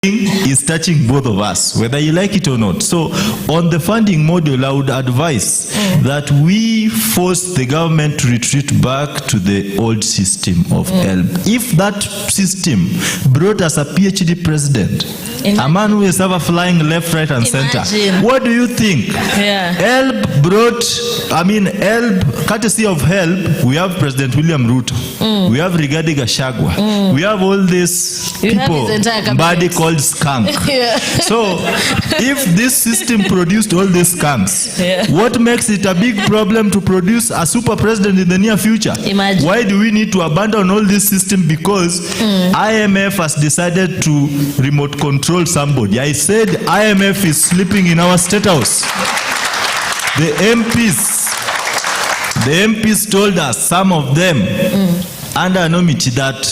is touching both of us, whether you like it or not. So on the funding model, I would advise that we force the government to retreat back to the old system of help. If that system brought us a PhD president, a man who is ever flying left, right, and center, what do you think? Help brought, help, courtesy of help, we have President William Ruto, we have Rigathi Gachagua, we have all these people, body called skunk. So if this system produced all these skunks, what makes it a big problem to produce a super president in the near future? Imagine. Why do we need to abandon all this system? Because IMF has decided to remote control somebody. I said IMF is sleeping in our state house. The MPs told us, some of them, under anonymity, that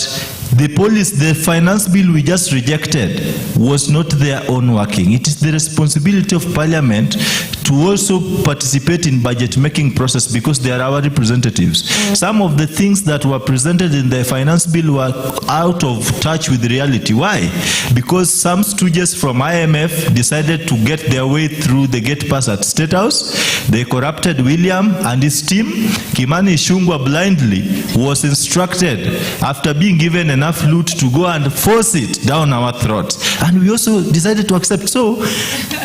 the finance bill we just rejected was not their own working. It is the responsibility of Parliament to also participate in budget making process because they are our representatives. Some of the things that were presented in the finance bill were out of touch with reality. Why? Because some stooges from IMF decided to get their way through the gate pass at State House. They corrupted William and his team. Kimani Ichung'wah blindly was instructed, after being given enough loot, to go and force it down our throats. And we also decided to accept. So,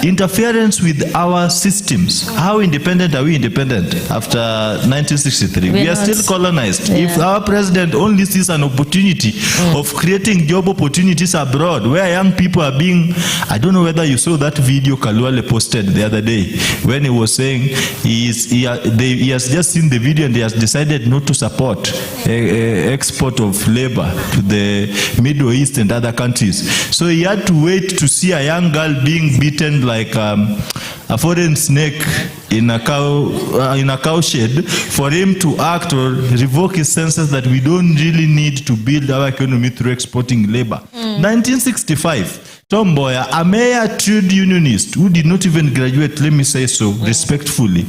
interference with our systems. How independent are we independent after 1963? We are still colonized. If our president only sees an opportunity of creating job opportunities abroad, where young people are being, I don't know whether you saw that video Kaluale posted the other day, when he was saying he has just seen the video and he has decided not to support export of labor to the Middle East and other countries. So he had to wait to see a young girl being beaten like a foreign snake in a cow shed for him to act or revoke his senses that we don't really need to build our economy through exporting labor. 1965, Tom Mboya, a mere trade unionist who did not even graduate, let me say so respectfully,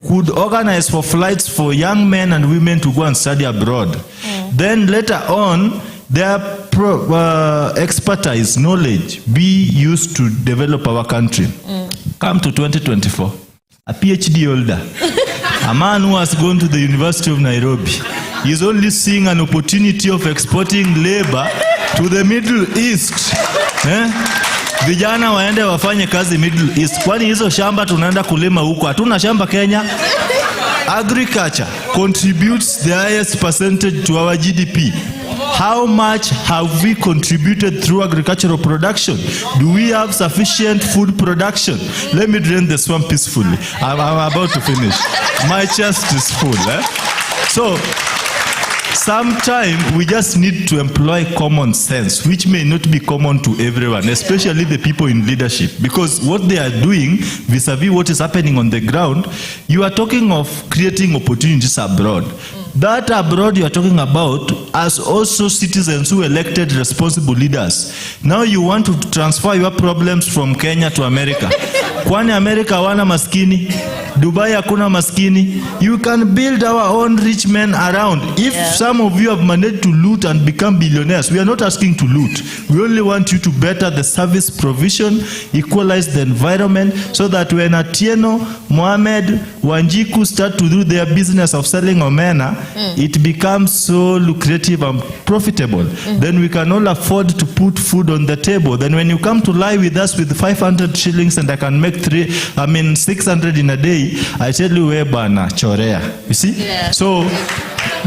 could organize for flights for young men and women to go and study abroad. Then later on, their expertise, knowledge, be used to develop our country. Come to 2024, a PhD holder, a man who has gone to the University of Nairobi, is only seeing an opportunity of exporting labor to the Middle East. Vijana waende wafanye kazi Middle East. Kwani hizo shamba tunaenda kulima huko? Hatuna shamba Kenya. Agriculture contributes the highest percentage to our GDP. How much have we contributed through agricultural production? Do we have sufficient food production? Let me drain the swamp peacefully. I'm about to finish. My chest is full. So, sometimes we just need to employ common sense, which may not be common to everyone, especially the people in leadership, because what they are doing vis-a-vis what is happening on the ground, you are talking of creating opportunities abroad. That abroad you are talking about as also citizens who elected responsible leaders. Now you want to transfer your problems from Kenya to America. Kwani America wana maskini? Dubai hakuna maskini? You can build our own rich men around. If some of you have managed to loot and become billionaires, we are not asking to loot. We only want you to better the service provision, equalize the environment, so that when Atieno, Mohamed, Wanjiku start to do their business of selling omena, it becomes so lucrative and profitable. Then we can all afford to put food on the table. Then when you come to lie with us with 500 shillings and I can make 600 in a day, I tell you where bana chorea. You see? So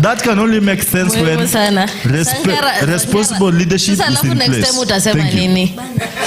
that can only make sense when responsible leadership is in place. Thank you.